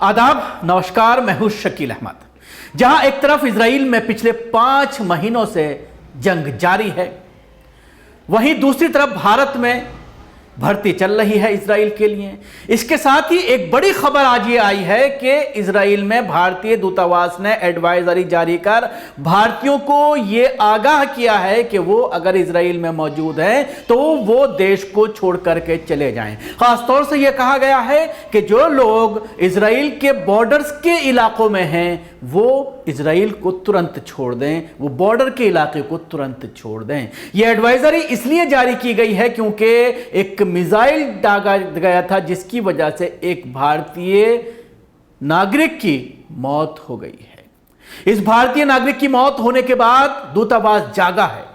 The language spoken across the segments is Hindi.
आदाब, नमस्कार। मैं हूं शकील अहमद। जहां एक तरफ इजराइल में पिछले 5 महीनों से जंग जारी है, वहीं दूसरी तरफ भारत में भर्ती चल रही है इजराइल के लिए। इसके साथ ही एक बड़ी खबर आज ये आई है कि इजराइल में भारतीय दूतावास ने एडवाइजरी जारी कर भारतीयों को ये आगाह किया है कि वो अगर इजराइल में मौजूद हैं तो वो देश को छोड़ करके चले जाएं। खासतौर से यह कहा गया है कि जो लोग इजराइल के बॉर्डर्स के इलाकों में हैं वो इजराइल को तुरंत छोड़ दें, वो बॉर्डर के इलाके को तुरंत छोड़ दें। यह एडवाइजरी इसलिए जारी की गई है क्योंकि एक मिसाइल दागा गया था जिसकी वजह से एक भारतीय नागरिक की मौत हो गई है। इस भारतीय नागरिक की मौत होने के बाद दूतावास जागा है।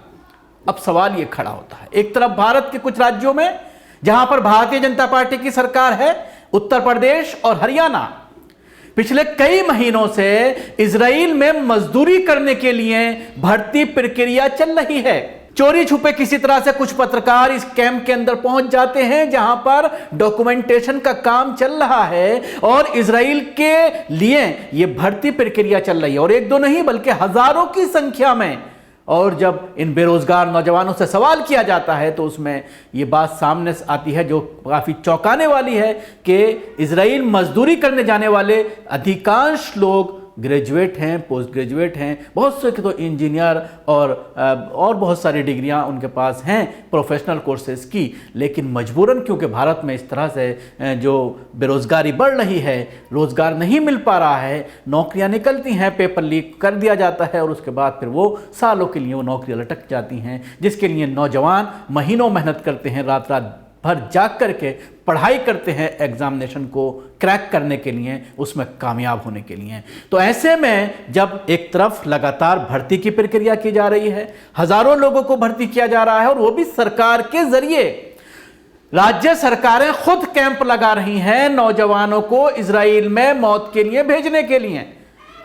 अब सवाल यह खड़ा होता है, एक तरफ भारत के कुछ राज्यों में जहां पर भारतीय जनता पार्टी की सरकार है, उत्तर प्रदेश और हरियाणा, पिछले कई महीनों से इजराइल में मजदूरी करने के लिए भर्ती प्रक्रिया चल रही है। चोरी छुपे किसी तरह से कुछ पत्रकार इस कैंप के अंदर पहुंच जाते हैं जहां पर डॉक्यूमेंटेशन का काम चल रहा है और इजराइल के लिए यह भर्ती प्रक्रिया चल रही है, और एक दो नहीं बल्कि हजारों की संख्या में। और जब इन बेरोजगार नौजवानों से सवाल किया जाता है तो उसमें यह बात सामने आती है जो काफी चौंकाने वाली है कि इजराइल मजदूरी करने जाने वाले अधिकांश लोग ग्रेजुएट हैं, पोस्ट ग्रेजुएट हैं, बहुत से तो इंजीनियर और बहुत सारी डिग्रियां उनके पास हैं प्रोफेशनल कोर्सेज की। लेकिन मजबूरन क्योंकि भारत में इस तरह से जो बेरोजगारी बढ़ रही है, रोजगार नहीं मिल पा रहा है, नौकरियां निकलती हैं, पेपर लीक कर दिया जाता है और उसके बाद फिर वो सालों के लिए वो नौकरियां लटक जाती हैं, जिसके लिए नौजवान महीनों मेहनत करते हैं, रात रात भर जाग करके पढ़ाई करते हैं एग्जामिनेशन को क्रैक करने के लिए, उसमें कामयाब होने के लिए। तो ऐसे में जब एक तरफ लगातार भर्ती की प्रक्रिया की जा रही है, हजारों लोगों को भर्ती किया जा रहा है और वो भी सरकार के जरिए, राज्य सरकारें खुद कैंप लगा रही हैं नौजवानों को इजराइल में मौत के लिए भेजने के लिए।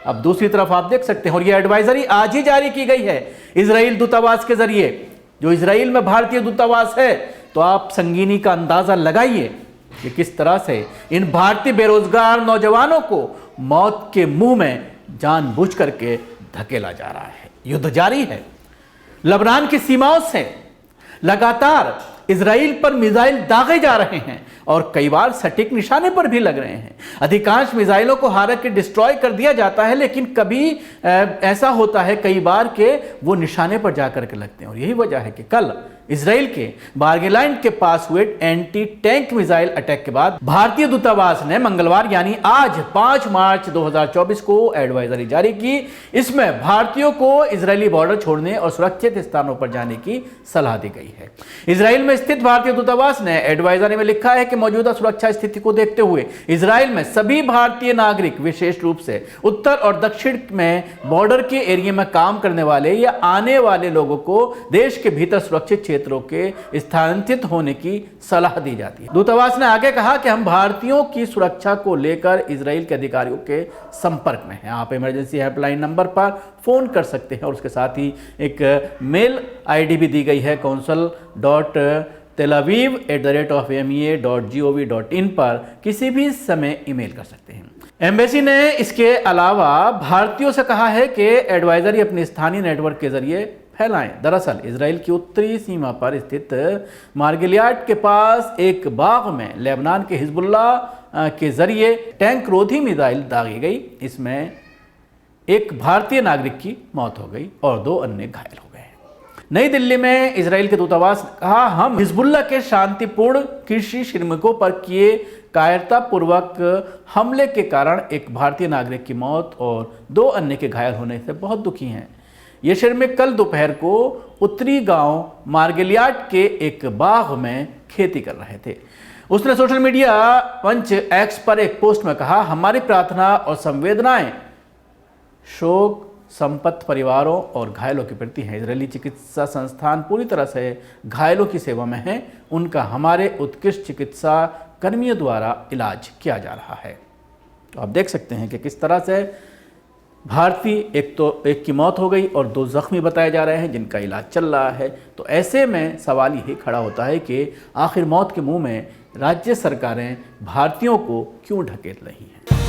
अब दूसरी तरफ आप देख सकते हैं, और यह एडवाइजरी आज ही जारी की गई है इजराइल दूतावास के जरिए, जो इजराइल में भारतीय दूतावास है। तो आप संगीनी का अंदाजा लगाइए कि किस तरह से इन भारतीय बेरोजगार नौजवानों को मौत के मुंह में जानबूझ करके धकेला जा रहा है। युद्ध जारी है, लेबनान की सीमाओं से लगातार इजराइल पर मिसाइल दागे जा रहे हैं और कई बार सटीक निशाने पर भी लग रहे हैं। अधिकांश मिसाइलों को हार के डिस्ट्रॉय कर दिया जाता है, लेकिन कभी ऐसा होता है कई बार के वो निशाने पर जाकर के लगते हैं। और यही वजह है कि कल इजराइल के बार्गेलैंड के पास हुए एंटी टैंक मिसाइल अटैक के बाद भारतीय दूतावास ने मंगलवार यानी आज 5 मार्च 2024 को एडवाइजरी जारी की। इसमें भारतीयों को इजरायली बॉर्डर छोड़ने और सुरक्षित स्थानों पर जाने की सलाह दी गई है। इजराइल में स्थित भारतीय दूतावास ने एडवाइजरी में लिखा है कि मौजूदा सुरक्षा स्थिति को देखते हुए इजराइल में सभी भारतीय नागरिक, विशेष रूप से उत्तर और दक्षिण में बॉर्डर के एरिया में काम करने वाले या आने वाले लोगों को देश के भीतर सुरक्षित क्षेत्रों के स्थानांतरित होने की सलाह दी जाती है। दूतावास ने आगे कहा कि हम भारतीयों की सुरक्षा को लेकर इजराइल के अधिकारियों के संपर्क में हैं। आप इमरजेंसी हेल्पलाइन नंबर पर फोन कर सकते हैं और उसके साथ ही एक मेल आईडी भी दी गई है, council.telaviv@mea.gov.in पर किसी भी समय ईमेल कर सकते हैं। एम्बेसी ने इसके अलावा भारतीयों से कहा है कि एडवाइजरी अपने स्थानीय नेटवर्क के जरिए फैलाएं। दरअसल इजराइल की उत्तरी सीमा पर स्थित मार्गिलियाड के पास एक बाग में लेबनान के हिजबुल्लाह के जरिए टैंक रोधी मिसाइल दागी गई। इसमें एक भारतीय नागरिक की मौत हो गई और 2 अन्य घायल हो गए। नई दिल्ली में इजराइल के दूतावास ने कहा, हम हिजबुल्लाह के शांतिपूर्ण कृषि श्रमिकों पर किए कायरतापूर्वक हमले के कारण एक भारतीय नागरिक की मौत और 2 अन्य के घायल होने से बहुत दुखी हैं। ये श्रमिक कल दोपहर को उत्तरी गांव मार्गिलियाड के एक बाग में खेती कर रहे थे। उसने सोशल मीडिया मंच एक्स पर एक पोस्ट में कहा, हमारी प्रार्थना और संवेदनाएं शोक संतप्त परिवारों और घायलों के प्रति हैं। इजरायली चिकित्सा संस्थान पूरी तरह से घायलों की सेवा में है। उनका हमारे उत्कृष्ट चिकित्सा कर्मियों द्वारा इलाज किया जा रहा है। तो आप देख सकते हैं कि किस तरह से भारतीय एक की मौत हो गई और 2 जख्मी बताए जा रहे हैं जिनका इलाज चल रहा है। तो ऐसे में सवाल यही खड़ा होता है कि आखिर मौत के मुंह में राज्य सरकारें भारतीयों को क्यों ढकेल रही हैं।